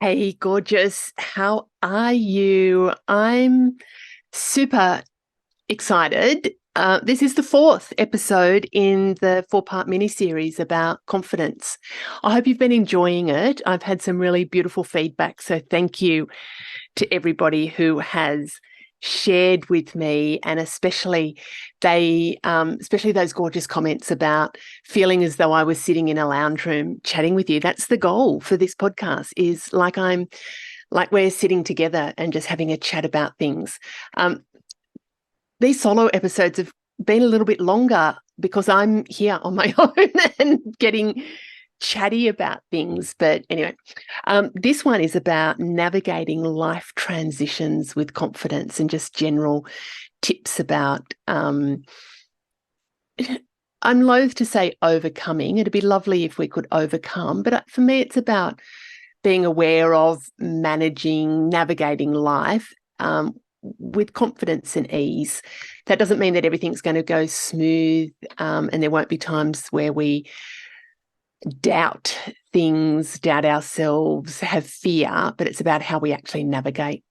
Hey, gorgeous. How are you? I'm super excited. This is the fourth episode in the four-part mini-series about confidence. I hope you've been enjoying it. I've had some really beautiful feedback, so thank you to everybody who has shared with me, and especially those gorgeous comments about feeling as though I was sitting in a lounge room chatting with you. That's the goal for this podcast, is like we're sitting together and just having a chat about things. These solo episodes have been a little bit longer because I'm here on my own and getting chatty about things. But anyway, this one is about navigating life transitions with confidence and just general tips about, I'm loath to say overcoming. It'd be lovely if we could overcome, but for me, it's about being aware of managing, navigating life with confidence and ease. That doesn't mean that everything's going to go smooth, and there won't be times where we doubt things, doubt ourselves, have fear, but it's about how we actually navigate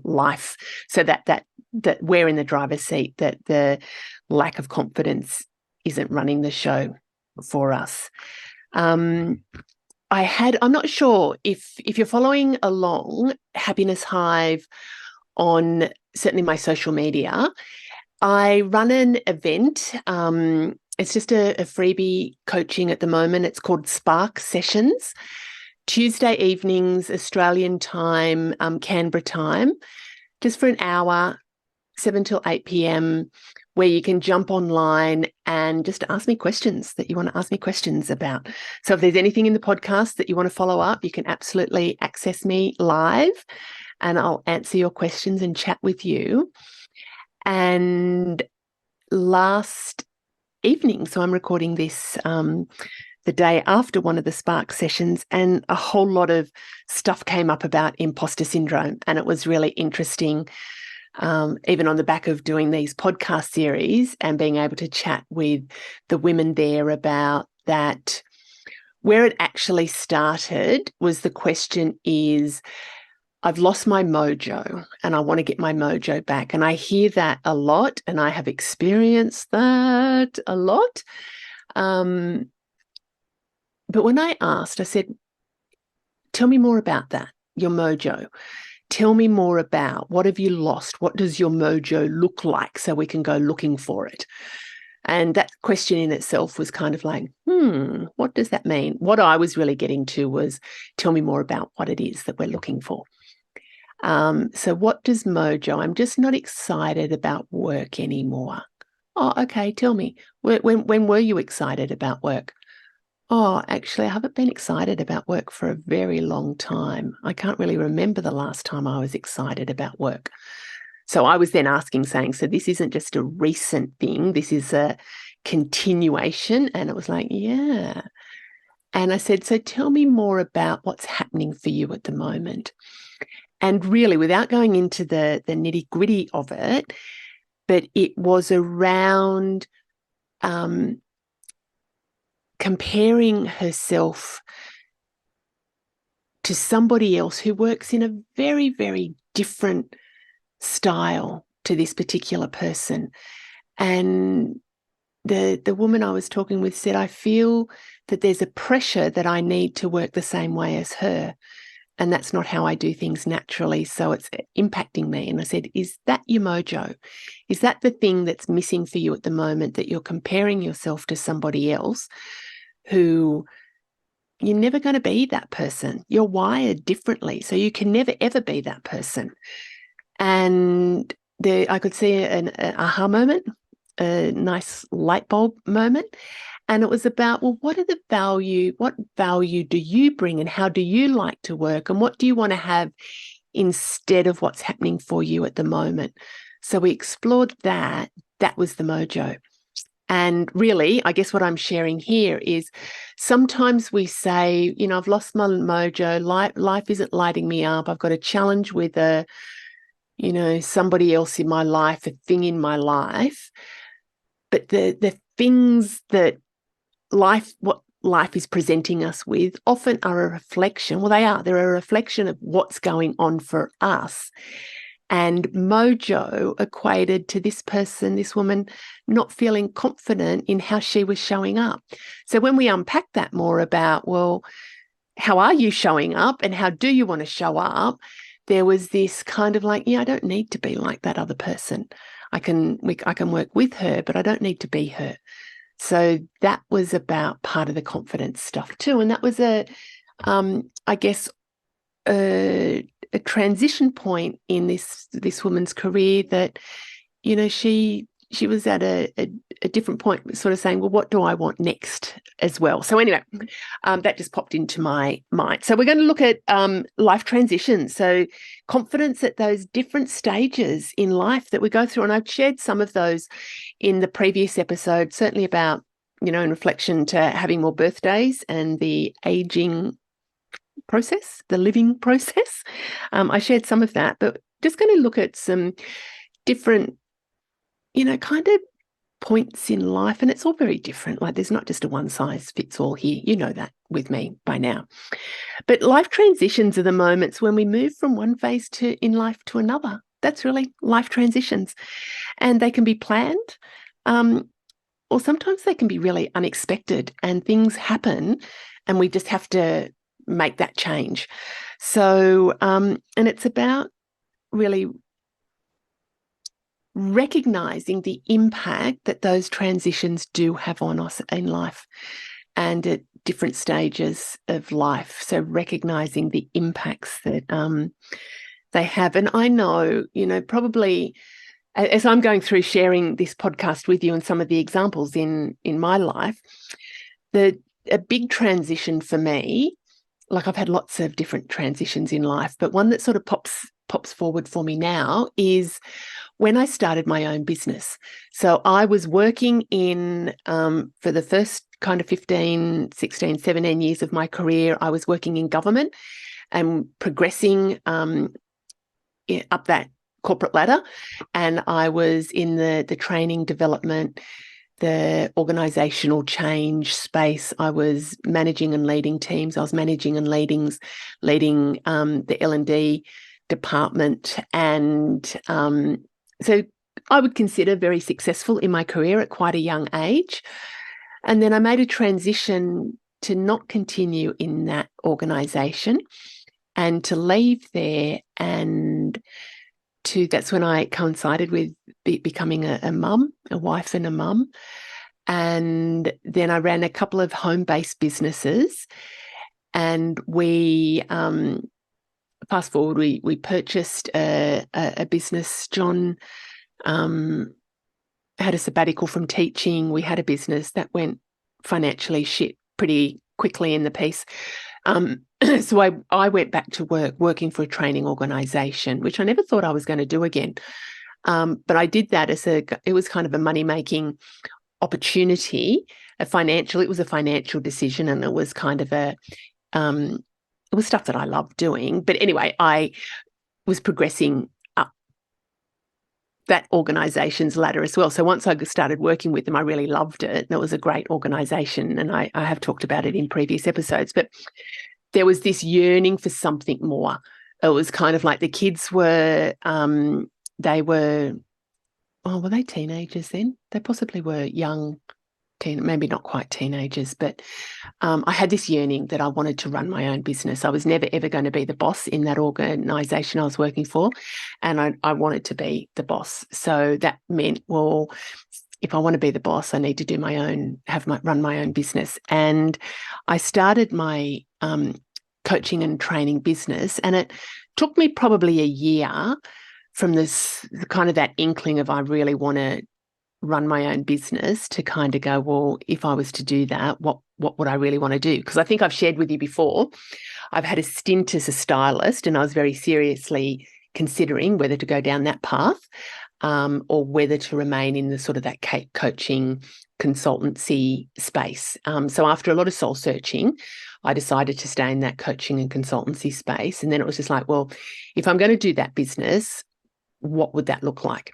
life so that we're in the driver's seat, that the lack of confidence isn't running the show for us. I'm not sure if you're following along Happiness Hive on certainly my social media. I run an event. It's just a freebie coaching at the moment. It's called Spark Sessions, Tuesday evenings, Australian time, Canberra time, just for an hour, 7 till 8 p.m, where you can jump online and just ask me questions that you want to ask me questions about. So if there's anything in the podcast that you want to follow up, you can absolutely access me live and I'll answer your questions and chat with you. And last evening, so I'm recording this the day after one of the Spark sessions, and a whole lot of stuff came up about imposter syndrome, and it was really interesting, even on the back of doing these podcast series and being able to chat with the women there about that. Where it actually started was, the question is, I've lost my mojo and I want to get my mojo back. And I hear that a lot, and I have experienced that a lot. But when I asked, I said, tell me more about that, your mojo. Tell me more about, what have you lost? What does your mojo look like, so we can go looking for it? And that question in itself was kind of like, what does that mean? What I was really getting to was, tell me more about what it is that we're looking for. So what does mojo? I'm just not excited about work anymore. Oh, okay. Tell me, when were you excited about work? Oh, actually, I haven't been excited about work for a very long time. I can't really remember the last time I was excited about work. So I was then asking, saying, so this isn't just a recent thing, this is a continuation. And it was like, yeah. And I said, so tell me more about what's happening for you at the moment. And really, without going into the nitty-gritty of it, but it was around comparing herself to somebody else who works in a very, very different style to this particular person. And the woman I was talking with said, I feel that there's a pressure that I need to work the same way as her. And that's not how I do things naturally. So it's impacting me. And I said, is that your mojo? Is that the thing that's missing for you at the moment, that you're comparing yourself to somebody else who you're never going to be that person? You're wired differently. So you can never, ever be that person. And I could see an aha moment, a nice light bulb moment. And it was about, well, what value do you bring, and how do you like to work, and what do you want to have instead of what's happening for you at the moment? So we explored that. That was the mojo. And really, I guess what I'm sharing here is, sometimes we say, I've lost my mojo, life isn't lighting me up, I've got a challenge with somebody else in my life, a thing in my life. But the things that life, what life is presenting us with often are a reflection. Well, they're a reflection of what's going on for us. And mojo equated to this person, this woman, not feeling confident in how she was showing up. So when we unpack that more about, well, how are you showing up and how do you want to show up? There was this kind of like, I don't need to be like that other person. I can work with her, but I don't need to be her. So that was about part of the confidence stuff too. And that was I guess, a transition point in this woman's career that, she was at a different point, sort of saying, well, what do I want next as well? So anyway, that just popped into my mind. So we're going to look at life transitions. So confidence at those different stages in life that we go through. And I've shared some of those in the previous episode, certainly about, in reflection to having more birthdays and the aging process, the living process. I shared some of that, but just going to look at some different, kind of points in life. And it's all very different. Like there's not just a one size fits all here. You know that with me by now. But life transitions are the moments when we move from one phase in life to another. That's really life transitions. And they can be planned, or sometimes they can be really unexpected and things happen and we just have to make that change. So, and it's about really recognizing the impact that those transitions do have on us in life and at different stages of life. So recognizing the impacts that they have. And I know, probably as I'm going through sharing this podcast with you and some of the examples in my life, a big transition for me, like I've had lots of different transitions in life, but one that sort of pops forward for me now is when I started my own business. So I was working for the first kind of 15, 16, 17 years of my career, I was working in government and progressing up that corporate ladder. And I was in the training development, the organizational change space. I was managing and leading teams. I was managing and leading the L&D department. And so I would consider very successful in my career at quite a young age. And then I made a transition to not continue in that organization and to leave there. And that's when I coincided with becoming a mum, a wife and a mum. And then I ran a couple of home-based businesses. And we, fast forward, we purchased a business. John had a sabbatical from teaching. We had a business that went financially shit pretty quickly in the piece. So I went back to working for a training organisation, which I never thought I was going to do again. But I did that it was kind of a money-making opportunity, it was a financial decision, and it was kind of it was stuff that I loved doing. But anyway, I was progressing up that organisation's ladder as well. So once I started working with them, I really loved it. And it was a great organisation. And I have talked about it in previous episodes. But there was this yearning for something more. It was kind of like the kids were, were they teenagers then? They possibly were young, maybe not quite teenagers, but I had this yearning that I wanted to run my own business. I was never, ever going to be the boss in that organisation I was working for, and I wanted to be the boss. So that meant, well, if I want to be the boss, I need to do run my own business. And I started my coaching and training business, and it took me probably a year from this kind of that inkling of I really want to run my own business to kind of go, well, if I was to do that, what would I really want to do? Because I think I've shared with you before, I've had a stint as a stylist, and I was very seriously considering whether to go down that path or whether to remain in the sort of that coaching consultancy space. So after a lot of soul searching, I decided to stay in that coaching and consultancy space. And then it was just like, well, if I'm going to do that business, what would that look like?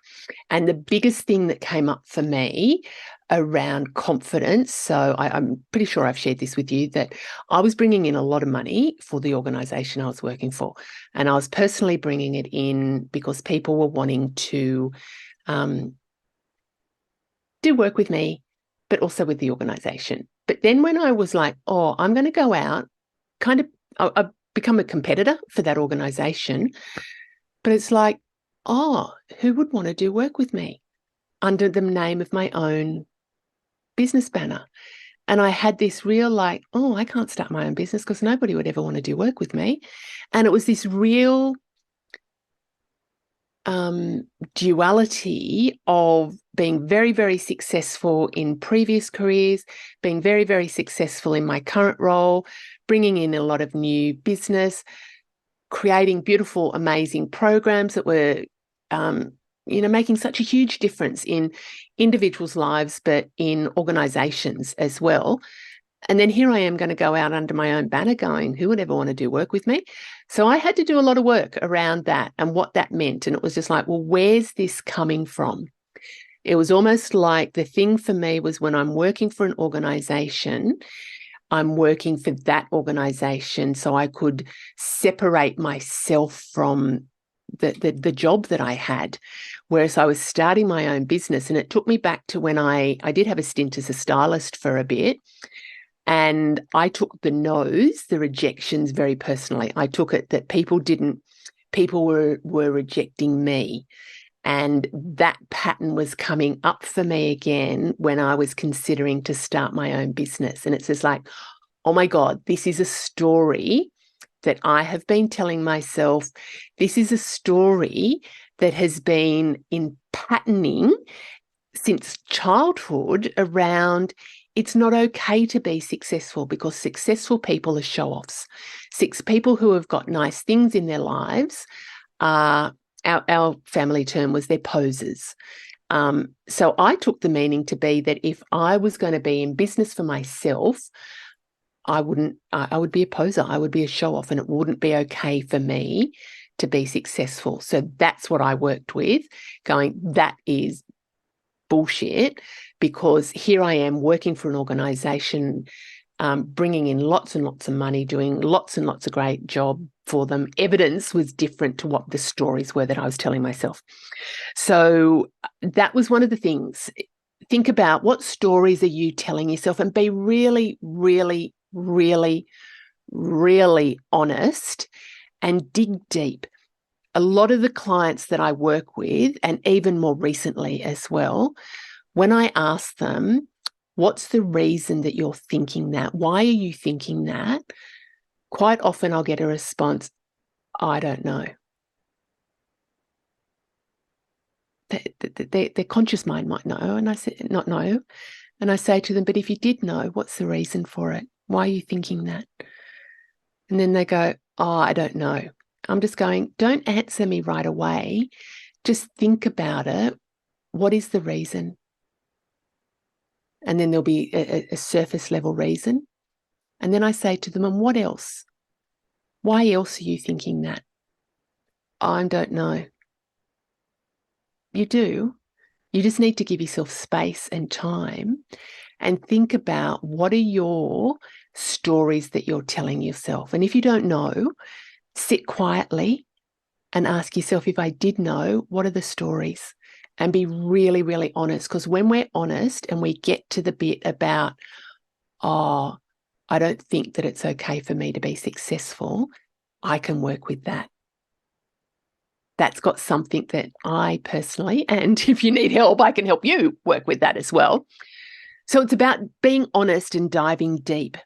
And the biggest thing that came up for me around confidence. So I'm pretty sure I've shared this with you, that I was bringing in a lot of money for the organisation I was working for. And I was personally bringing it in because people were wanting to do work with me, but also with the organisation. But then when I was like, oh, I'm going to go out, I've become a competitor for that organisation. But it's like, oh, who would want to do work with me under the name of my own business banner? And I had this real like, oh, I can't start my own business because nobody would ever want to do work with me. And it was this real duality of being very, very successful in previous careers, being very, very successful in my current role, bringing in a lot of new business, creating beautiful, amazing programs that were, making such a huge difference in individuals' lives, but in organisations as well. And then here I am going to go out under my own banner going, who would ever want to do work with me? So I had to do a lot of work around that and what that meant. And it was just like, well, where's this coming from? It was almost like the thing for me was when I'm working for an organisation, I'm working for that organisation so I could separate myself from the job that I had. Whereas I was starting my own business, and it took me back to when I did have a stint as a stylist for a bit. And I took the no's, the rejections, very personally. I took it that people were rejecting me. And that pattern was coming up for me again when I was considering to start my own business. And it's just like, oh my God, this is a story that I have been telling myself. This is a story that has been in patterning since childhood around it's not okay to be successful because successful people are show-offs. People who have got nice things in their lives are, our family term was they're posers. So I took the meaning to be that if I was going to be in business for myself, I would be a poser. I would be a show-off, and it wouldn't be okay for me to be successful. So that's what I worked with, going, that is bullshit, because here I am working for an organisation, bringing in lots and lots of money, doing lots and lots of great job for them. Evidence was different to what the stories were that I was telling myself. So that was one of the things. Think about what stories are you telling yourself, and be really, really, really, really honest and dig deep. A lot of the clients that I work with, and even more recently as well, when I ask them, what's the reason that you're thinking that? Why are you thinking that? Quite often I'll get a response, I don't know. Their conscious mind might know, and I say, not know. And I say to them, but if you did know, what's the reason for it? Why are you thinking that? And then they go, oh, I don't know. I'm just going, don't answer me right away. Just think about it. What is the reason? And then there'll be a surface level reason. And then I say to them, and what else? Why else are you thinking that? I don't know. You do. You just need to give yourself space and time and think about what are your stories that you're telling yourself. And if you don't know, sit quietly and ask yourself, if I did know, what are the stories? And be really, really honest. Because when we're honest and we get to the bit about, oh, I don't think that it's okay for me to be successful, I can work with that. That's got something that I personally, and if you need help, I can help you work with that as well. So it's about being honest and diving deep.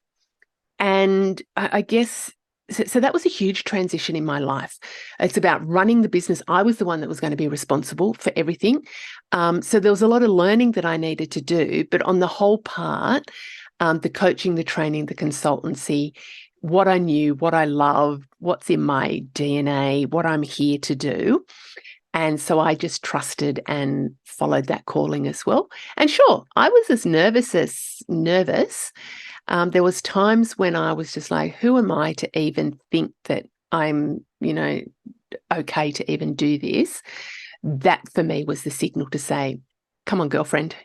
And I guess, so that was a huge transition in my life. It's about running the business. I was the one that was going to be responsible for everything. So there was a lot of learning that I needed to do, but on the whole part, the coaching, the training, the consultancy, what I knew, what I love, what's in my DNA, what I'm here to do. And so I just trusted and followed that calling as well. And sure, I was as nervous. There was times when I was just like, who am I to even think that I'm, okay to even do this? That for me was the signal to say, come on, girlfriend,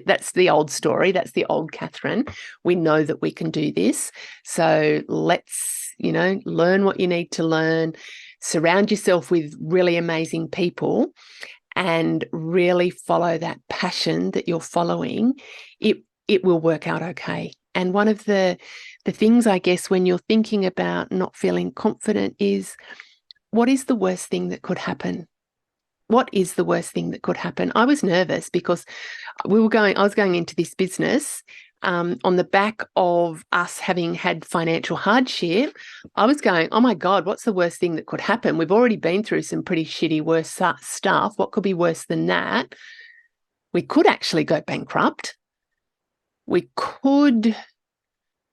that's the old story. That's the old Catherine. We know that we can do this. So let's, learn what you need to learn, surround yourself with really amazing people, and really follow that passion that you're following. It will work out okay. And one of the things, I guess, when you're thinking about not feeling confident is, what is the worst thing that could happen? What is the worst thing that could happen? I was nervous because I was going into this business on the back of us having had financial hardship. I was going, oh my God, what's the worst thing that could happen? We've already been through some pretty shitty, worse stuff. What could be worse than that? We could actually go bankrupt. We could.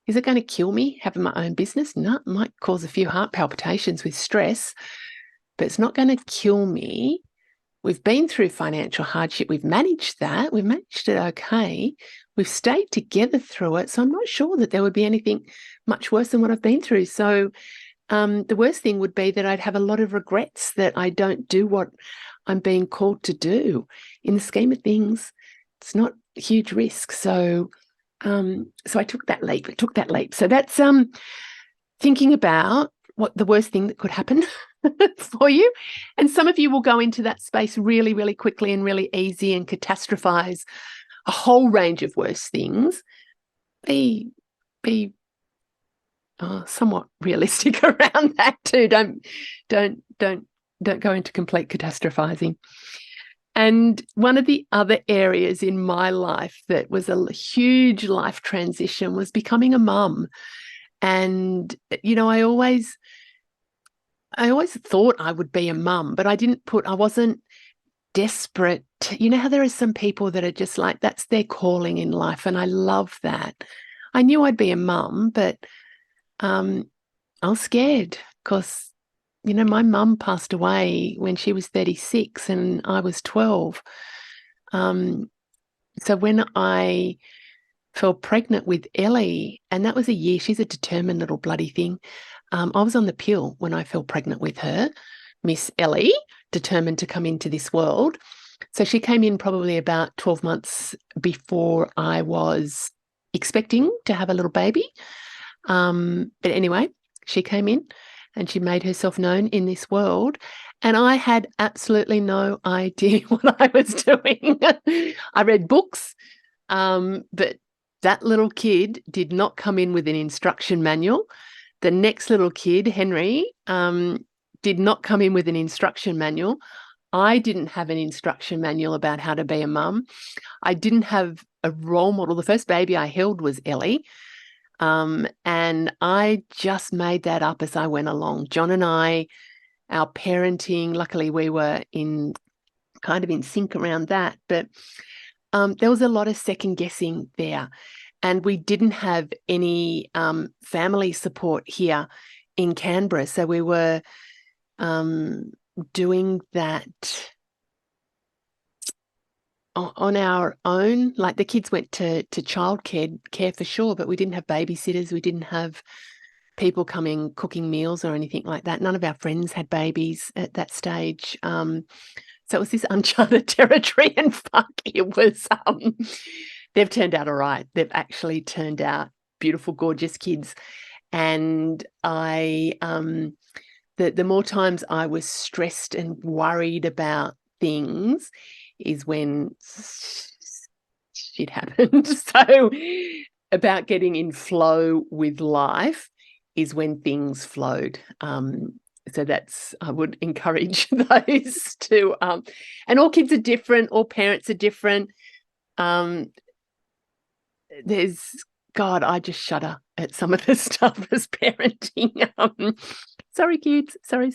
Is it going to kill me having my own business? No, it might cause a few heart palpitations with stress, but it's not going to kill me. We've been through financial hardship. We've managed that. We've managed it okay. We've stayed together through it. So I'm not sure that there would be anything much worse than what I've been through. So the worst thing would be that I'd have a lot of regrets that I don't do what I'm being called to do. In the scheme of things, it's not a huge risk. So I took that leap. So that's thinking about what the worst thing that could happen for you. And some of you will go into that space really, really quickly and really easy and catastrophize a whole range of worse things. Be somewhat realistic around that too. Don't go into complete catastrophizing. And one of the other areas in my life that was a huge life transition was becoming a mum. And, I always thought I would be a mum, but I wasn't desperate. You know how there are some people that are just like, that's their calling in life. And I love that. I knew I'd be a mum, but I was scared because, my mum passed away when she was 36 and I was 12. So when I fell pregnant with Ellie, and that was a year, she's a determined little bloody thing. I was on the pill when I fell pregnant with her, Miss Ellie, determined to come into this world. So she came in probably about 12 months before I was expecting to have a little baby. But anyway, she came in and she made herself known in this world. And I had absolutely no idea what I was doing. I read books, but that little kid did not come in with an instruction manual. The next little kid, Henry, did not come in with an instruction manual. I didn't have an instruction manual about how to be a mum. I didn't have a role model. The first baby I held was Ellie. And I just made that up as I went along. John and I, our parenting, luckily we were in sync around that, but there was a lot of second guessing there. And we didn't have any family support here in Canberra. So we were doing that on our own. Like the kids went to childcare for sure, but we didn't have babysitters. We didn't have people coming cooking meals or anything like that. None of our friends had babies at that stage. So it was this uncharted territory, and it was, they've turned out all right. They've actually turned out beautiful, gorgeous kids. And the more times I was stressed and worried about things is when shit happened. So about getting in flow with life is when things flowed. So I would encourage those to, and all kids are different, all parents are different. I just shudder at some of the stuff as parenting. Sorry, kids. Sorry.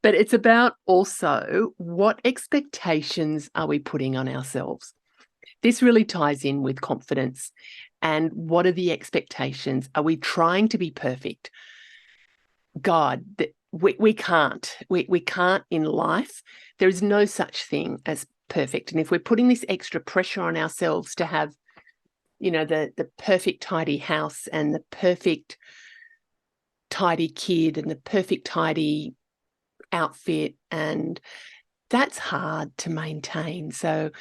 But it's about also what expectations are we putting on ourselves? This really ties in with confidence. And what are the expectations? Are we trying to be perfect? God, we can't. We can't in life. There is no such thing as perfect. And if we're putting this extra pressure on ourselves to have, the perfect tidy house and the perfect tidy kid and the perfect tidy outfit and that's hard to maintain. So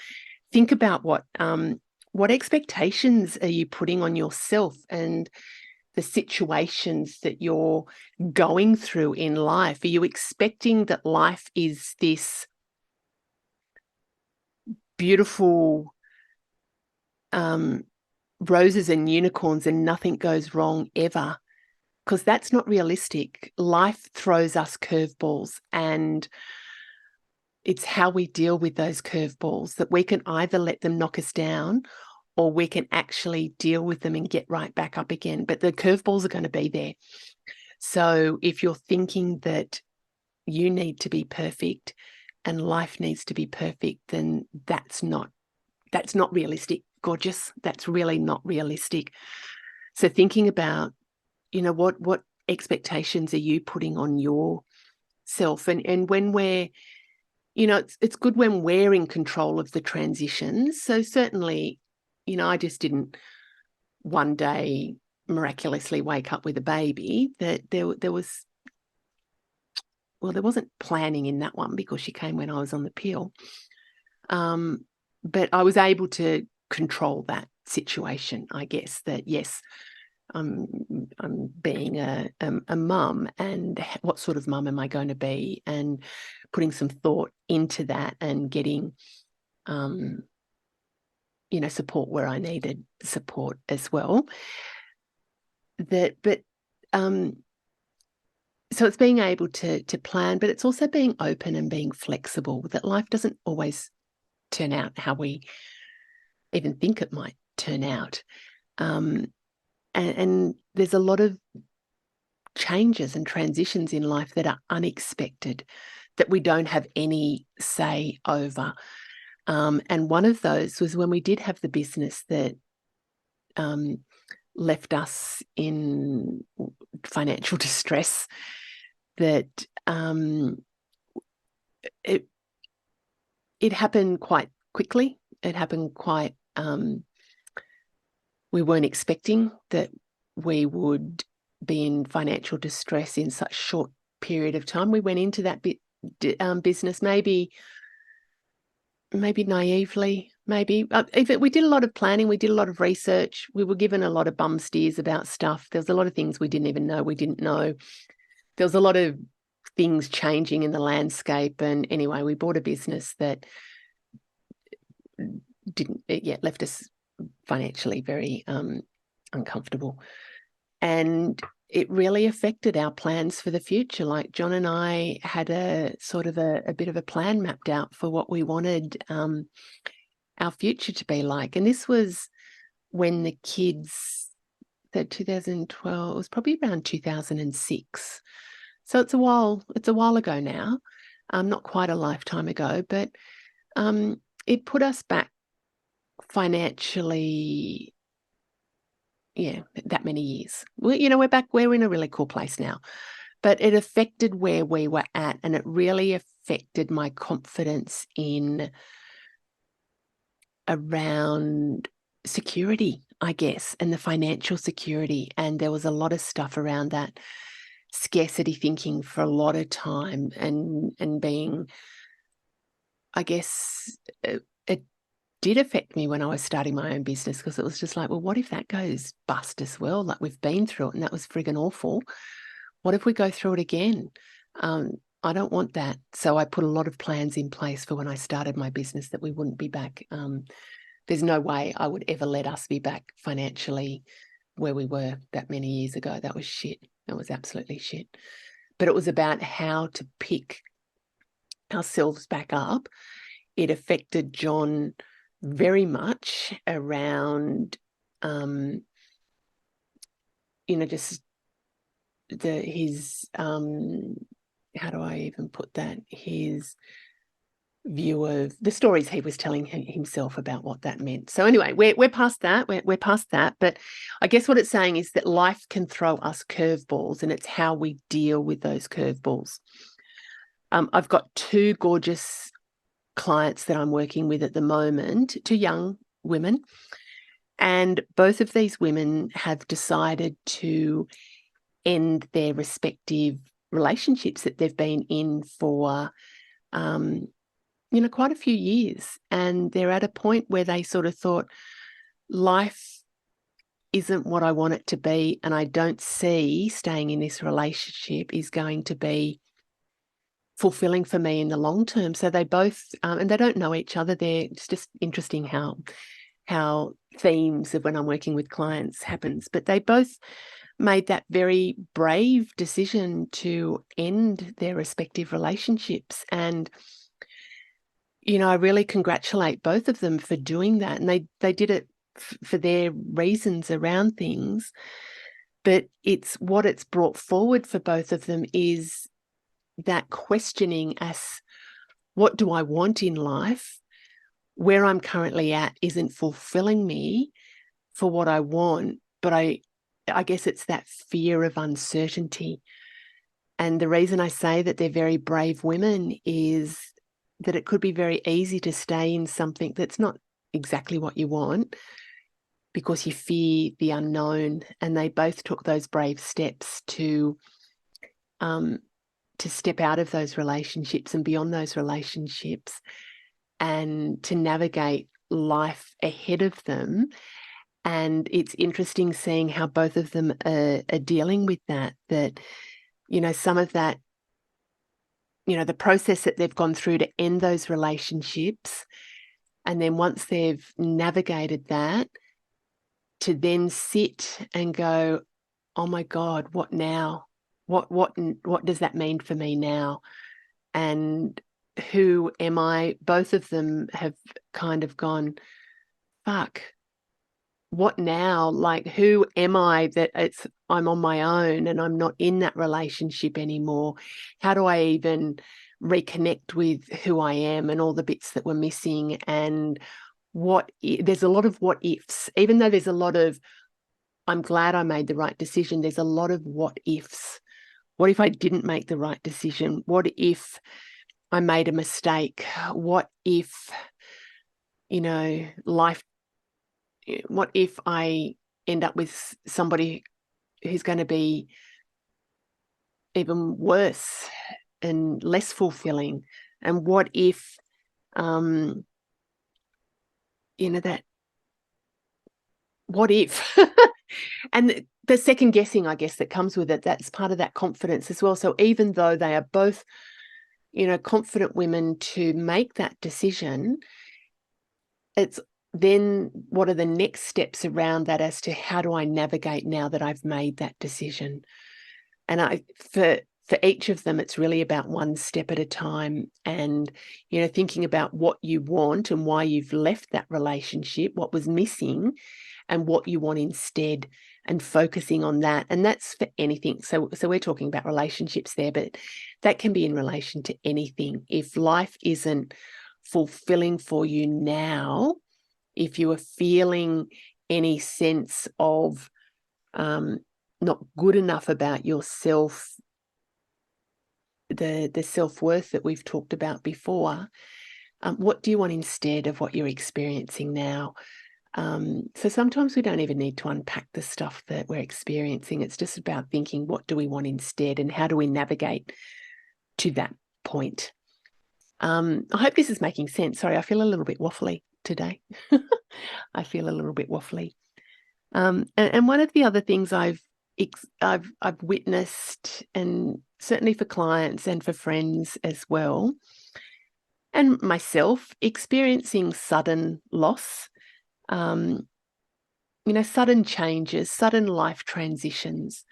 think about what expectations are you putting on yourself and the situations that you're going through in life. Are you expecting that life is this beautiful roses and unicorns and nothing goes wrong ever? Because that's not realistic. Life throws us curveballs, and it's how we deal with those curveballs that we can either let them knock us down or we can actually deal with them and get right back up again. But the curveballs are going to be there. So if you're thinking that you need to be perfect and life needs to be perfect, then that's not realistic, gorgeous. That's really not realistic. So thinking about, what expectations are you putting on yourself? And when we're, it's good when we're in control of the transitions. So certainly, I just didn't one day miraculously wake up with a baby. That there was, well, there wasn't planning in that one because she came when I was on the pill. But I was able to control that situation, I guess, that yes, I'm being a mum, and what sort of mum am I going to be, and putting some thought into that and getting, support where I needed support as well. So it's being able to plan, but it's also being open and being flexible, that life doesn't always turn out how we even think it might turn out. And there's a lot of changes and transitions in life that are unexpected, that we don't have any say over. And one of those was when we did have the business that left us in financial distress, that it happened quite quickly. It happened quite, we weren't expecting that we would be in financial distress in such short period of time. We went into that business maybe naively, maybe. We did a lot of planning. We did a lot of research. We were given a lot of bum steers about stuff. There was a lot of things we didn't even know we didn't know. There was a lot of things changing in the landscape. And anyway, we bought a business that left us financially very uncomfortable. And it really affected our plans for the future. Like John and I had a sort of a bit of a plan mapped out for what we wanted our future to be like. And this was when the kids, that 2012, it was probably around 2006. So it's a while ago now, not quite a lifetime ago, but it put us back financially, that many years. We're back, we're in a really cool place now, but it affected where we were at, and it really affected my confidence in around security, I guess, and the financial security. And there was a lot of stuff around that scarcity thinking for a lot of time, and being, I guess, it did affect me when I was starting my own business, because it was just like, well, what if that goes bust as well? Like, we've been through it and that was friggin' awful. What if we go through it again? I don't want that. So I put a lot of plans in place for when I started my business that we wouldn't be back. There's no way I would ever let us be back financially where we were that many years ago. That was shit. That was absolutely shit. But it was about how to pick ourselves back up. It affected John very much around, just his, how do I even put that? His view of the stories he was telling himself about what that meant. So anyway, we're past that. We're past that. But I guess what it's saying is that life can throw us curveballs, and it's how we deal with those curveballs. I've got two gorgeous clients that I'm working with at the moment, two young women, and both of these women have decided to end their respective relationships that they've been in for quite a few years, and they're at a point where they sort of thought, life isn't what I want it to be, and I don't see staying in this relationship is going to be fulfilling for me in the long term. So they both, and they don't know each other. It's just interesting how themes of when I'm working with clients happens. But they both made that very brave decision to end their respective relationships. And, I really congratulate both of them for doing that. And they did it for their reasons around things. But what it's brought forward for both of them is that questioning as, what do I want in life? Where I'm currently at isn't fulfilling me for what I want, but I guess it's that fear of uncertainty. And the reason I say that they're very brave women is that it could be very easy to stay in something that's not exactly what you want because you fear the unknown. And they both took those brave steps to step out of those relationships and beyond those relationships and to navigate life ahead of them. And it's interesting seeing how both of them are dealing with that, some of that, the process that they've gone through to end those relationships. And then once they've navigated that, to then sit and go, oh my God, what now? What does that mean for me now? And who am I? Both of them have kind of gone, fuck, what now? Like, who am I that I'm on my own and I'm not in that relationship anymore? How do I even reconnect with who I am and all the bits that were missing? And there's a lot of what ifs, even though there's a lot of, I'm glad I made the right decision. There's a lot of what ifs. What if I didn't make the right decision? What if I made a mistake? What if, life, what if I end up with somebody who's going to be even worse and less fulfilling? And what if, that, what if? And the second guessing, I guess, that comes with it, that's part of that confidence as well. So even though they are both, confident women to make that decision, it's then what are the next steps around that as to how do I navigate now that I've made that decision? And for each of them, it's really about one step at a time and, thinking about what you want and why you've left that relationship, what was missing and what you want instead, and focusing on that. And that's for anything. So we're talking about relationships there, but that can be in relation to anything. If life isn't fulfilling for you now, if you are feeling any sense of not good enough about yourself, the self-worth that we've talked about before, what do you want instead of what you're experiencing now? So sometimes we don't even need to unpack the stuff that we're experiencing. It's just about thinking, what do we want instead and how do we navigate to that point? I hope this is making sense. Sorry, I feel a little bit waffly today. I feel a little bit waffly. And one of the other things I've witnessed, and certainly for clients and for friends as well, and myself, experiencing sudden loss, sudden changes, sudden life transitions.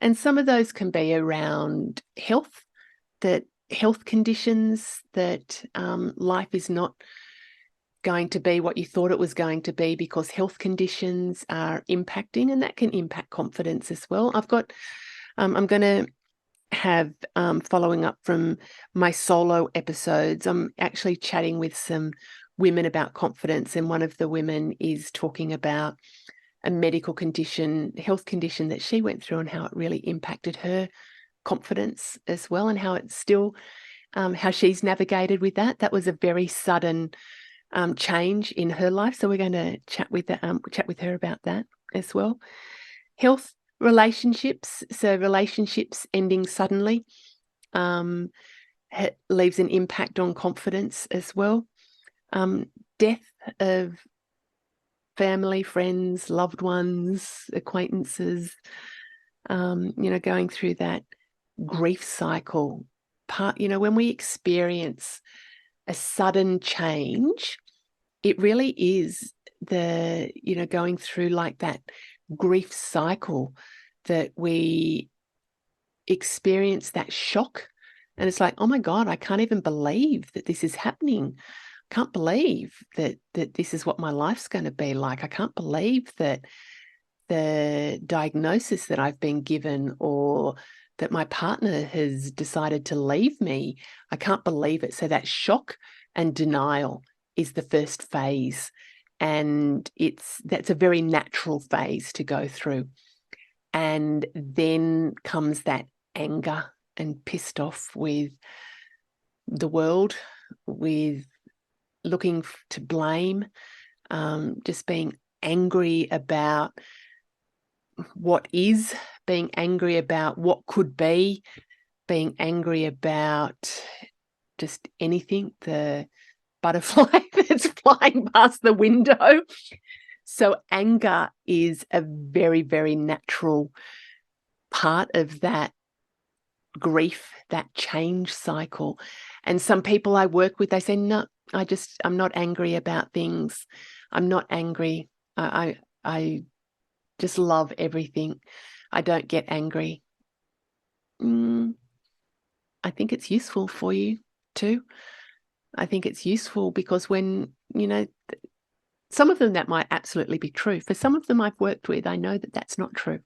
And some of those can be around health conditions, that life is not going to be what you thought it was going to be because health conditions are impacting, and that can impact confidence as well. I'm going to have, following up from my solo episodes, I'm actually chatting with some women about confidence, and one of the women is talking about a medical condition, health condition that she went through and how it really impacted her confidence as well, and how it's still, how she's navigated with that. That was a very sudden change in her life. So we're going to chat with her about that as well. Health, relationships, so relationships ending suddenly, leaves an impact on confidence as well. Death of family, friends, loved ones, acquaintances, going through that grief cycle part, when we experience a sudden change, it really is going through like that grief cycle that we experience that shock. And it's like, oh my God, I can't even believe that this is happening. I can't believe that this is what my life's going to be like. I can't believe that the diagnosis that I've been given, or that my partner has decided to leave me, I can't believe it. So that shock and denial is the first phase. And that's a very natural phase to go through. And then comes that anger and pissed off with the world, with looking to blame, just being angry about what is, being angry about what could be, being angry about just anything, the butterfly that's flying past the window. So anger is a very, very natural part of that grief, that change cycle. And some people I work with, they say, no, I'm not angry about things. I'm not angry. I just love everything. I don't get angry. I think it's useful for you too. I think it's useful because when, some of them that might absolutely be true. For some of them I've worked with, I know that that's not true.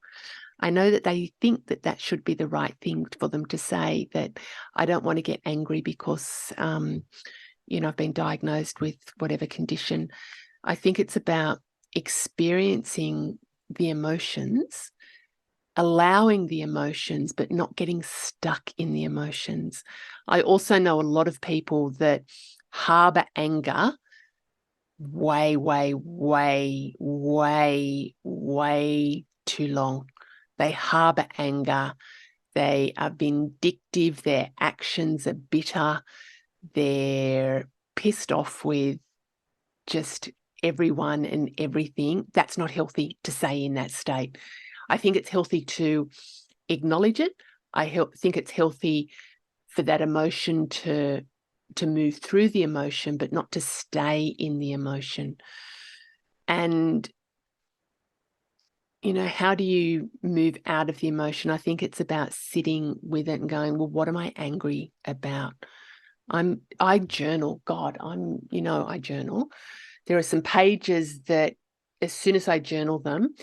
I know that they think that that should be the right thing for them to say, that I don't want to get angry because, I've been diagnosed with whatever condition. I think it's about experiencing the emotions, allowing the emotions, but not getting stuck in the emotions. I also know a lot of people that harbor anger way, way, way, way, way too long. They harbor anger. They are vindictive. Their actions are bitter. They're pissed off with just everyone and everything. That's not healthy to say in that state. I think it's healthy to acknowledge it. I think it's healthy for that emotion to move through the emotion, but not to stay in the emotion. And, how do you move out of the emotion? I think it's about sitting with it and going, well, what am I angry about? I journal. God, I journal. There are some pages that as soon as I journal them,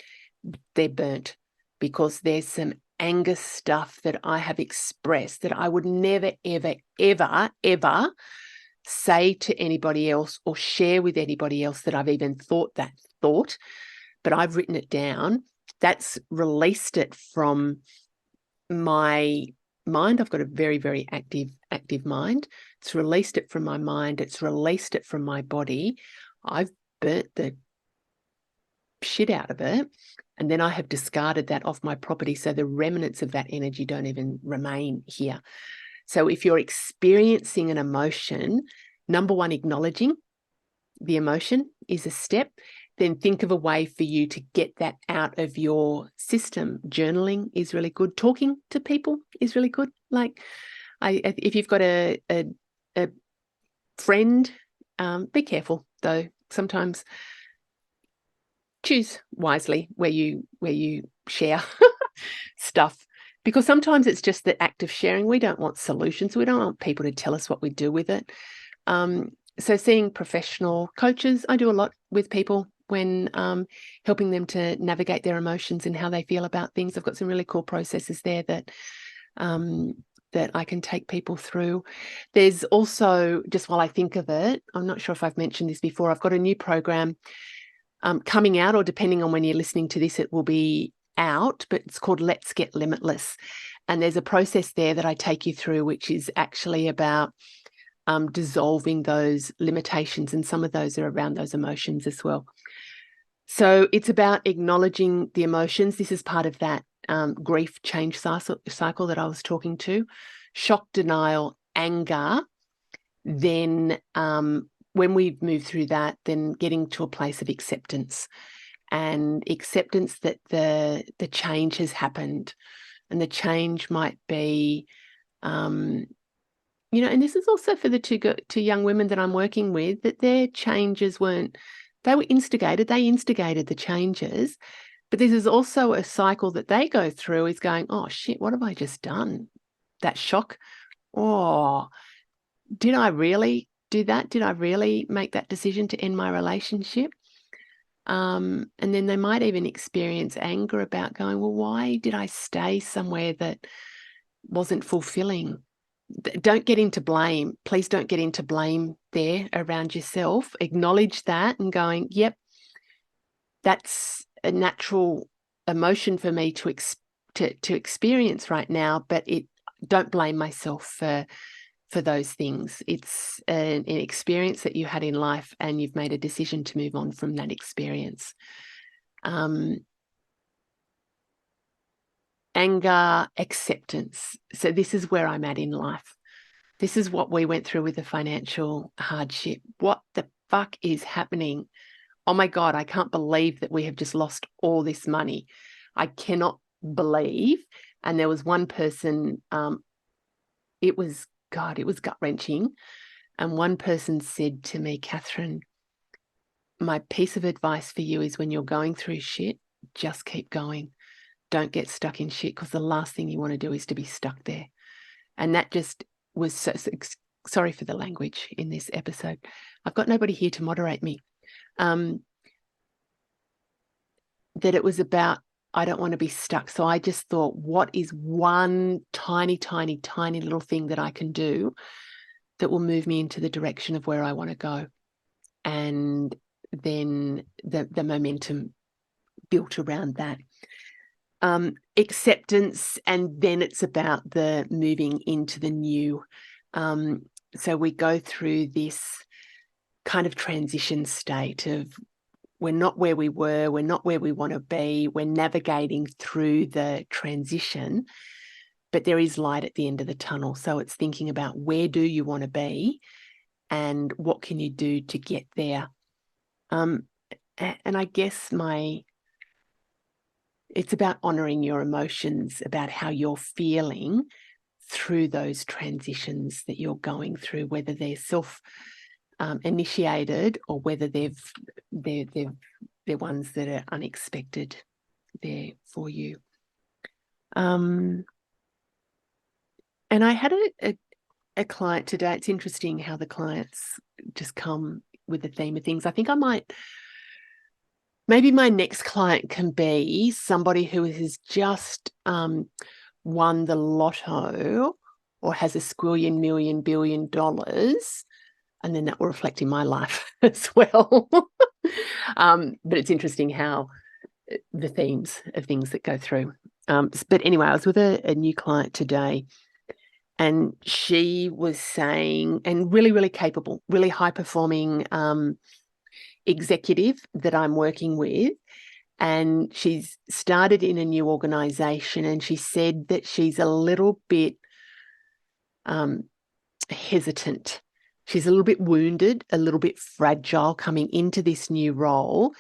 they're burnt, because there's some anger stuff that I have expressed that I would never, ever, ever, ever say to anybody else or share with anybody else, that I've even thought that thought, but I've written it down. That's released it from my mind. I've got a very, very active mind. It's released it from my mind. It's released it from my body. I've burnt the shit out of it. And then I have discarded that off my property. So the remnants of that energy don't even remain here. So if you're experiencing an emotion, number one, acknowledging the emotion is a step. Then think of a way for you to get that out of your system. Journaling is really good. Talking to people is really good. Like, if you've got a friend, be careful though. Sometimes choose wisely where you share stuff, because sometimes it's just the act of sharing. We don't want solutions. We don't want people to tell us what we do with it. So seeing professional coaches, I do a lot with people when helping them to navigate their emotions and how they feel about things. I've got some really cool processes there that I can take people through. There's also, just while I think of it, I'm not sure if I've mentioned this before, I've got a new program coming out, or depending on when you're listening to this, it will be out, but it's called Let's Get Limitless. And there's a process there that I take you through, which is actually about dissolving those limitations. And some of those are around those emotions as well. So it's about acknowledging the emotions. This is part of that grief change cycle that I was talking to. Shock, denial, anger, then when we've moved through that, then getting to a place of acceptance, and acceptance that the change has happened. And the change might be, and this is also for the two young women that I'm working with, that their changes they were instigated. They instigated the changes. But this is also a cycle that they go through, is going, oh, shit, what have I just done? That shock. Oh, did I really do that? Did I really make that decision to end my relationship? And then they might even experience anger about going, well, why did I stay somewhere that wasn't fulfilling? Don't get into blame. Please don't get into blame there around yourself. Acknowledge that and going, yep, that's a natural emotion for me to experience right now, but don't blame myself for those things. It's an experience that you had in life, and you've made a decision to move on from that experience. Anger, acceptance. So this is where I'm at in life. This is what we went through with the financial hardship. What the fuck is happening? Oh my God, I can't believe that we have just lost all this money. I cannot believe. And there was one person, it was gut-wrenching. And one person said to me, Catherine, my piece of advice for you is when you're going through shit, just keep going. Don't get stuck in shit, because the last thing you want to do is to be stuck there. And that just was sorry for the language in this episode. I've got nobody here to moderate me. That it was about, I don't want to be stuck. So I just thought, what is one tiny, tiny, tiny little thing that I can do that will move me into the direction of where I want to go? And then the momentum built around that. Acceptance, and then it's about the moving into the new. So we go through this kind of transition state of, we're not where we were, we're not where we want to be, we're navigating through the transition, but there is light at the end of the tunnel. So it's thinking about, where do you want to be and what can you do to get there? And I guess it's about honoring your emotions, about how you're feeling through those transitions that you're going through, whether they're initiated or whether they're ones that are unexpected there for you. And I had a client today. It's interesting how the clients just come with the theme of things. I think maybe my next client can be somebody who has just won the lotto or has a squillion, million, $billion, and then that will reflect in my life as well. But it's interesting how the themes of things that go through. But anyway, I was with a new client today, and she was saying, and really, really capable, really high-performing executive that I'm working with, and she's started in a new organization, and she said that she's a little bit hesitant. She's a little bit wounded, a little bit fragile coming into this new role,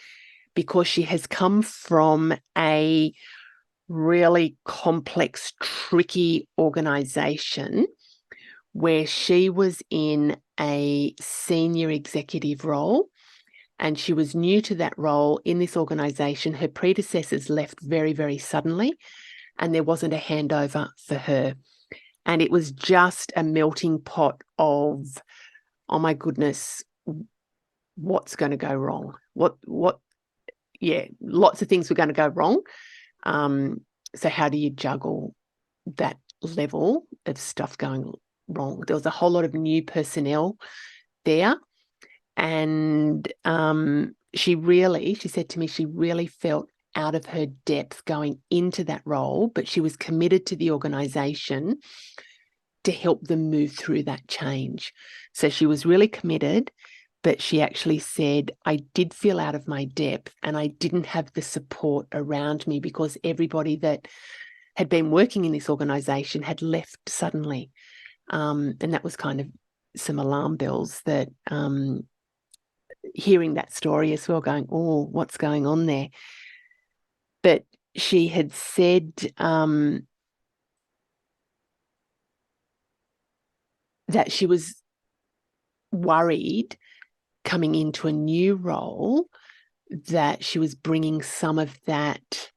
because she has come from a really complex, tricky organization where she was in a senior executive role, and she was new to that role in this organization. Her predecessors left very, very suddenly, and there wasn't a handover for her. And it was just a melting pot of, oh my goodness, what's going to go wrong? Lots of things were going to go wrong. So how do you juggle that level of stuff going wrong? There was a whole lot of new personnel there. And she said to me, she really felt out of her depth going into that role, but she was committed to the organization to help them move through that change. So she was really committed, but she actually said, I did feel out of my depth, and I didn't have the support around me because everybody that had been working in this organization had left suddenly. And that was kind of some alarm bells that hearing that story as well, going, oh, what's going on there? But she had said that she was worried coming into a new role that she was bringing some of that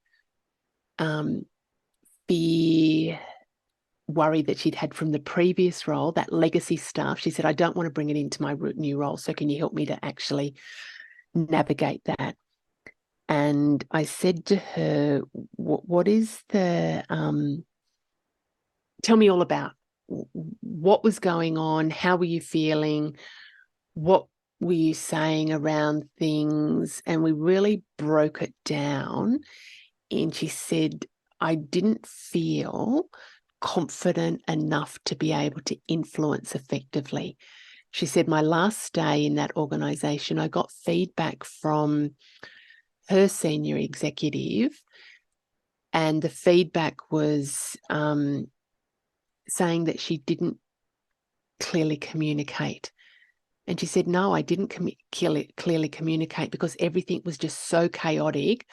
fear, worry that she'd had from the previous role, that legacy stuff. She said, I don't want to bring it into my new role. So can you help me to actually navigate that? And I said to her, what is the, tell me all about what was going on? How were you feeling? What were you saying around things? And we really broke it down. And she said, I didn't feel confident enough to be able to influence effectively. She said, my last day in that organisation, I got feedback from her senior executive, and the feedback was saying that she didn't clearly communicate. And she said, no, I didn't clearly communicate because everything was just so chaotic.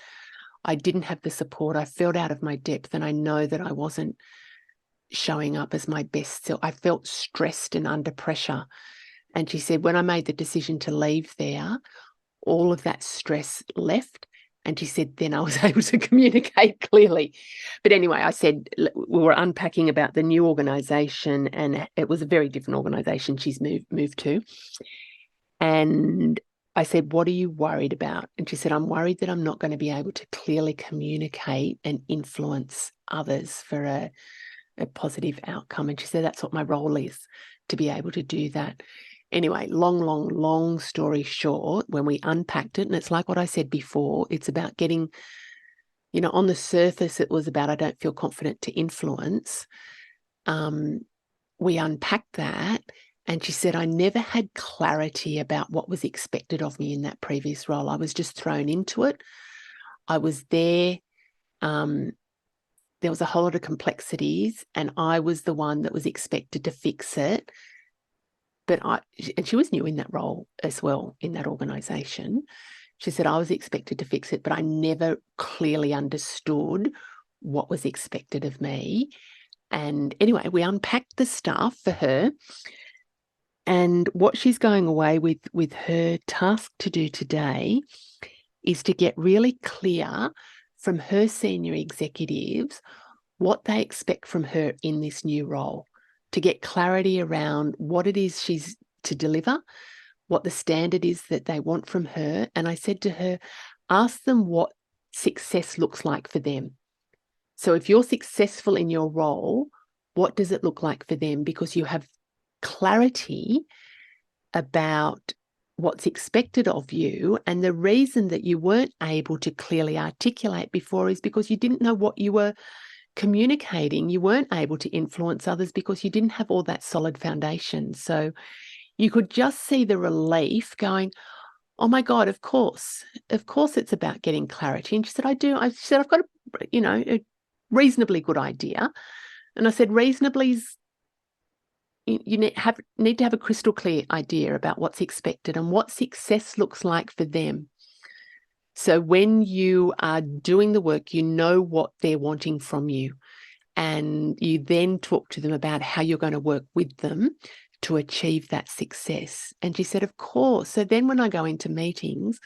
I didn't have the support. I felt out of my depth, and I know that I wasn't showing up as my best self. I felt stressed and under pressure. And she said, when I made the decision to leave there, all of that stress left. And she said, then I was able to communicate clearly. But anyway, I said, we were unpacking about the new organisation, and it was a very different organisation she's moved to. And I said, what are you worried about? And she said, I'm worried that I'm not going to be able to clearly communicate and influence others for a positive outcome. And she said, that's what my role is, to be able to do that. Anyway, long story short, when we unpacked it, and it's like what I said before, it's about getting, on the surface, it was about, I don't feel confident to influence. We unpacked that, and she said, I never had clarity about what was expected of me in that previous role. I was just thrown into it. I was there. There was a whole lot of complexities, and I was the one that was expected to fix it. And she was new in that role as well, in that organisation. She said, I was expected to fix it, but I never clearly understood what was expected of me. And anyway, we unpacked the stuff for her. And what she's going away with her task to do today is to get really clear from her senior executives what they expect from her in this new role, to get clarity around what it is she's to deliver, what the standard is that they want from her. And I said to her, ask them what success looks like for them. So if you're successful in your role, what does it look like for them? Because you have clarity about what's expected of you. And the reason that you weren't able to clearly articulate before is because you didn't know what you were communicating. You weren't able to influence others because you didn't have all that solid foundation. So you could just see the relief going, oh my God, of course it's about getting clarity. And she said, I do. I said, I've got a reasonably good idea. And I said, reasonably's, you need to have a crystal clear idea about what's expected and what success looks like for them. So when you are doing the work, you know what they're wanting from you, and you then talk to them about how you're going to work with them to achieve that success. And she said, of course. So then when I go into meetings,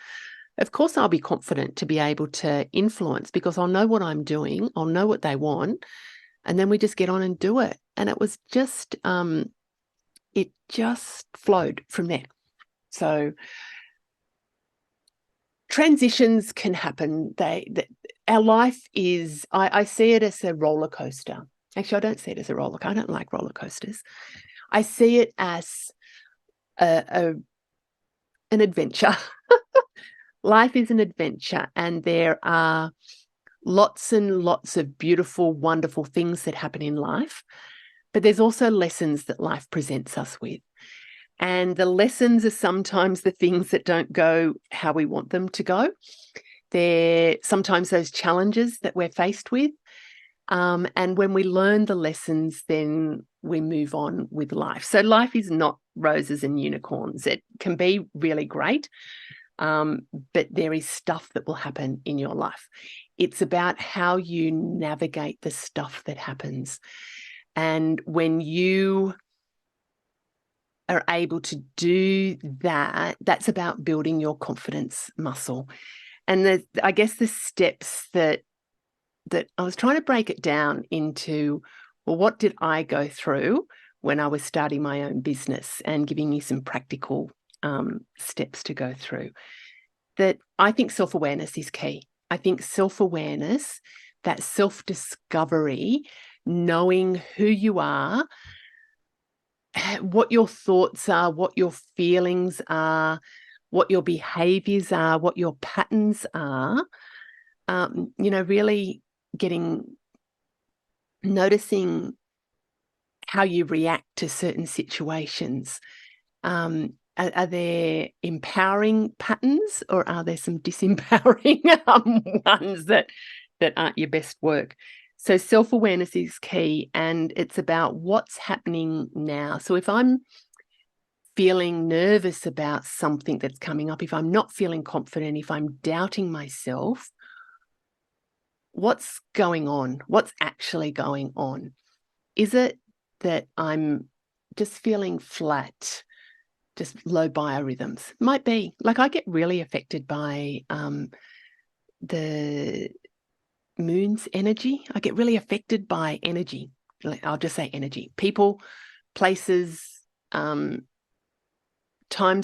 of course I'll be confident to be able to influence, because I'll know what I'm doing, I'll know what they want, and then we just get on and do it. And it was just, it just flowed from there. So transitions can happen. Our life is, I see it as a roller coaster. Actually, I don't see it as a roller coaster. I don't like roller coasters. I see it as an adventure. Life is an adventure, and there are lots and lots of beautiful, wonderful things that happen in life, but there's also lessons that life presents us with. And the lessons are sometimes the things that don't go how we want them to go. They're sometimes those challenges that we're faced with. And when we learn the lessons, then we move on with life. So life is not roses and unicorns. It can be really great, but there is stuff that will happen in your life. It's about how you navigate the stuff that happens. And when you are able to do that, that's about building your confidence muscle. And I guess the steps that I was trying to break it down into, well, what did I go through when I was starting my own business, and giving you some practical steps to go through. That I think self-awareness is key. I think self-awareness, that self-discovery, knowing who you are, what your thoughts are, what your feelings are, what your behaviors are, what your patterns are, really noticing how you react to certain situations. Are there empowering patterns, or are there some disempowering ones that aren't your best work? So self-awareness is key, and it's about what's happening now. So if I'm feeling nervous about something that's coming up, if I'm not feeling confident, if I'm doubting myself, what's going on? What's actually going on? Is it that I'm just feeling flat, just low biorhythms? Might be. Like, I get really affected by the moon's energy. I get really affected by energy. I'll just say energy. People, places, times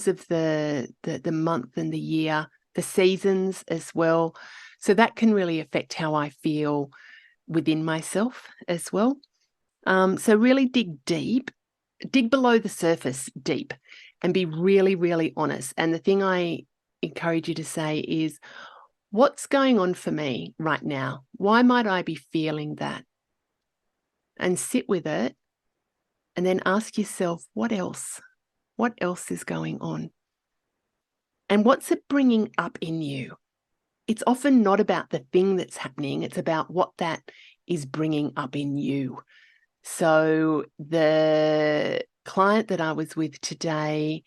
of the month and the year, the seasons as well. So that can really affect how I feel within myself as well. So really dig deep, dig below the surface deep, and be really, really honest. And the thing I encourage you to say is, what's going on for me right now? Why might I be feeling that? And sit with it, and then ask yourself, what else? What else is going on? And what's it bringing up in you? It's often not about the thing that's happening. It's about what that is bringing up in you. So the client that I was with today,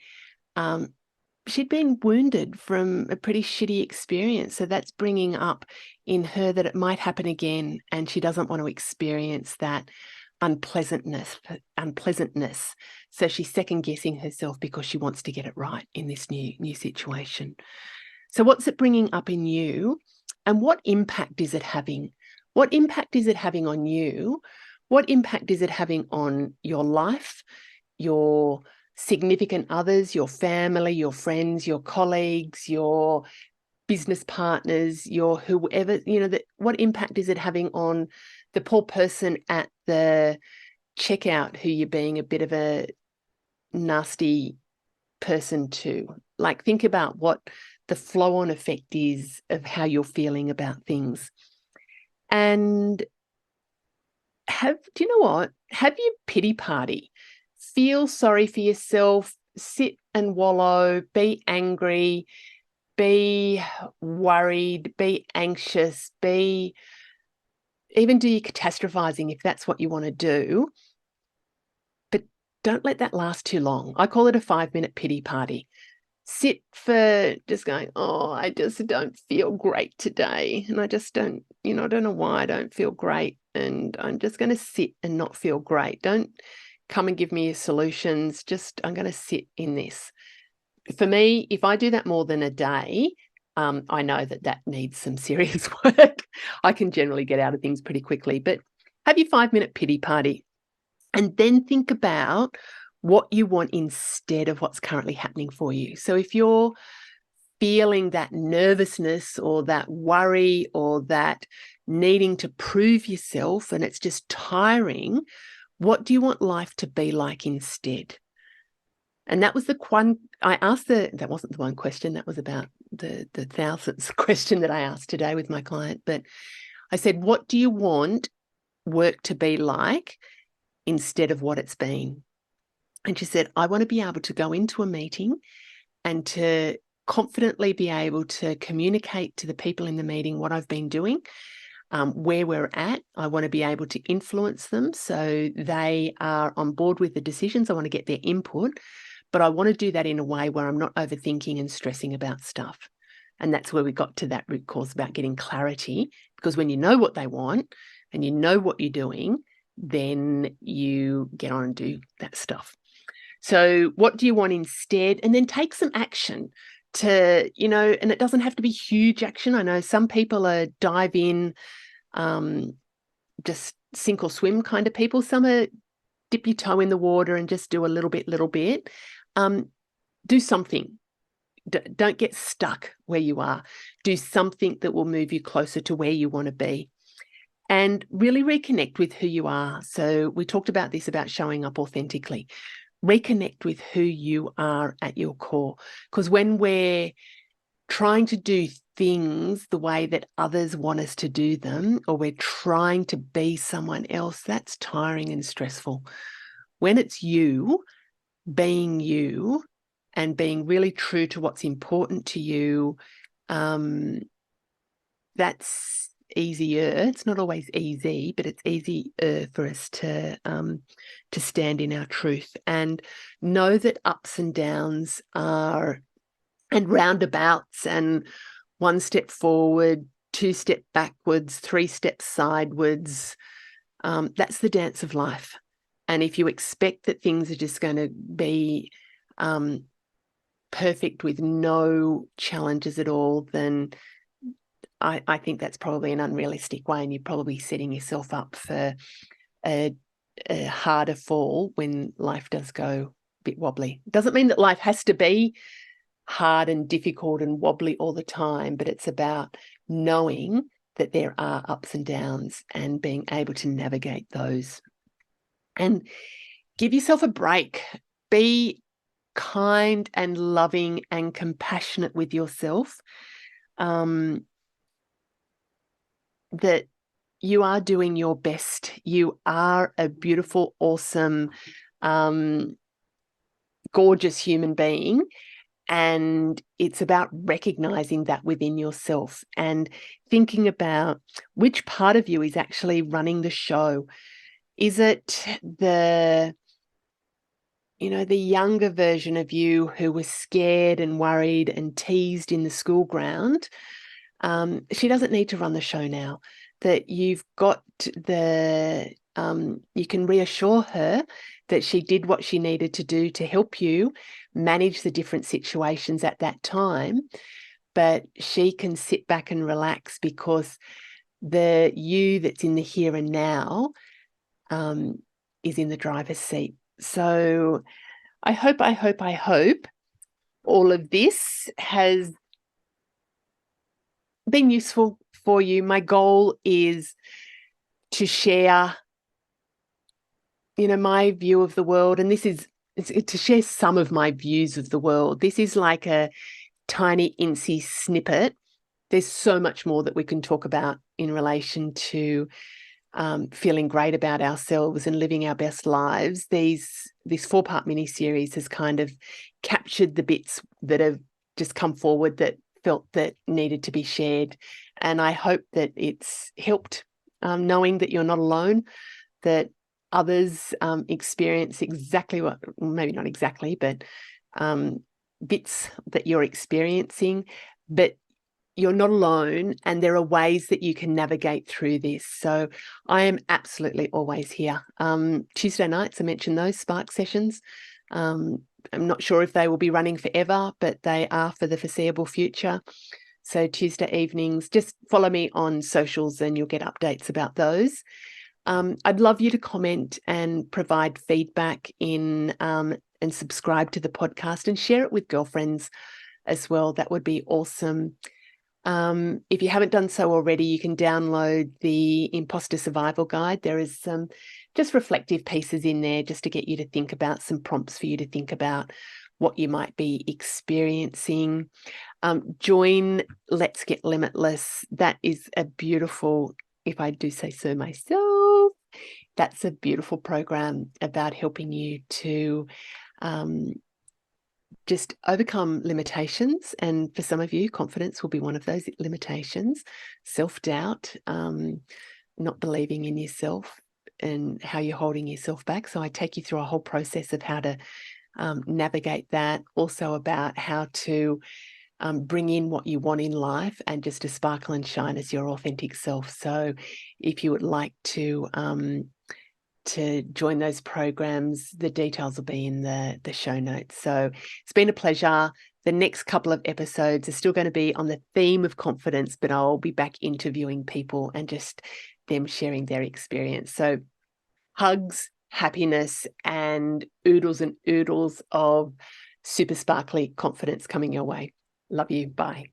she'd been wounded from a pretty shitty experience. So that's bringing up in her that it might happen again, and she doesn't want to experience that unpleasantness. So she's second guessing herself because she wants to get it right in this new situation. So what's it bringing up in you, and what impact is it having? What impact is it having on you? What impact is it having on your life, your significant others, your family, your friends, your colleagues, your business partners, your whoever, what impact is it having on the poor person at the checkout who you're being a bit of a nasty person to? Like, think about what the flow-on effect is of how you're feeling about things. And have your pity party. Feel sorry for yourself, sit and wallow, be angry, be worried, be anxious, even do your catastrophizing if that's what you want to do. But don't let that last too long. I call it a 5-minute pity party. Sit for just going, oh, I just don't feel great today. And I just don't, I don't know why I don't feel great. And I'm just going to sit and not feel great. Don't come and give me your solutions. Just, I'm going to sit in this. For me, if I do that more than a day, I know that needs some serious work. I can generally get out of things pretty quickly, but have your 5-minute pity party, and then think about what you want instead of what's currently happening for you. So if you're feeling that nervousness or that worry or that needing to prove yourself and it's just tiring, what do you want life to be like instead? And that was the one I asked. That wasn't the one question. That was about the thousandth question that I asked today with my client. But I said, what do you want work to be like instead of what it's been? And she said, I want to be able to go into a meeting and to confidently be able to communicate to the people in the meeting what I've been doing. where we're at. I want to be able to influence them so they are on board with the decisions. I want to get their input, but I want to do that in a way where I'm not overthinking and stressing about stuff. And that's where we got to that root cause about getting clarity, because when you know what they want and you know what you're doing, then you get on and do that stuff. So what do you want instead? And then take some action to, and it doesn't have to be huge action. I know some people are dive in, just sink or swim kind of people. Some are dip your toe in the water and just do a little bit. Do something. Don't get stuck where you are. Do something that will move you closer to where you want to be. And really reconnect with who you are. So we talked about this, about showing up authentically. Reconnect with who you are at your core. Because when we're trying to do things the way that others want us to do them, or we're trying to be someone else, that's tiring and stressful. When it's you, being you, and being really true to what's important to you, that's easier. It's not always easy, but it's easier for us to stand in our truth and know that ups and downs are, and roundabouts, and 1 step forward, 2 step backwards, 3 steps sidewards. That's the dance of life. And if you expect that things are just going to be perfect with no challenges at all, then I think that's probably an unrealistic way, and you're probably setting yourself up for a harder fall when life does go a bit wobbly. It doesn't mean that life has to be hard and difficult and wobbly all the time, but it's about knowing that there are ups and downs and being able to navigate those. And give yourself a break. Be kind and loving and compassionate with yourself. That you are doing your best. You are a beautiful, awesome, gorgeous human being. And it's about recognizing that within yourself and thinking about which part of you is actually running the show. Is it the younger version of you who was scared and worried and teased in the school ground? She doesn't need to run the show now. That you've got you can reassure her that she did what she needed to do to help you manage the different situations at that time, but she can sit back and relax because the you that's in the here and now is in the driver's seat. So I hope all of this has been useful for you. My goal is to share, my view of the world, and this is to share some of my views of the world. This is like a tiny incy snippet. There's so much more that we can talk about in relation to feeling great about ourselves and living our best lives. This 4-part mini series has kind of captured the bits that have just come forward that felt that needed to be shared. And I hope that it's helped, knowing that you're not alone, that others experience exactly what, maybe not exactly, but bits that you're experiencing, but you're not alone, and there are ways that you can navigate through this. So I am absolutely always here. Tuesday nights, I mentioned those spark sessions. I'm not sure if they will be running forever, but they are for the foreseeable future. So Tuesday evenings, just follow me on socials and you'll get updates about those. I'd love you to comment and provide feedback and subscribe to the podcast and share it with girlfriends as well. That would be awesome. If you haven't done so already, you can download the Imposter Survival Guide. There is some just reflective pieces in there just to get you to think about, some prompts for you to think about what you might be experiencing. Join Let's Get Limitless. That is a beautiful, if I do say so myself, that's a beautiful program about helping you to just overcome limitations. And for some of you, confidence will be one of those limitations. Self-doubt, not believing in yourself and how you're holding yourself back. So I take you through a whole process of how to navigate that. Also about how to bring in what you want in life and just to sparkle and shine as your authentic self. So if you would like to join those programs, the details will be in the show notes. So it's been a pleasure. The next couple of episodes are still going to be on the theme of confidence, but I'll be back interviewing people and just them sharing their experience. So hugs, happiness, and oodles of super sparkly confidence coming your way. Love you. Bye.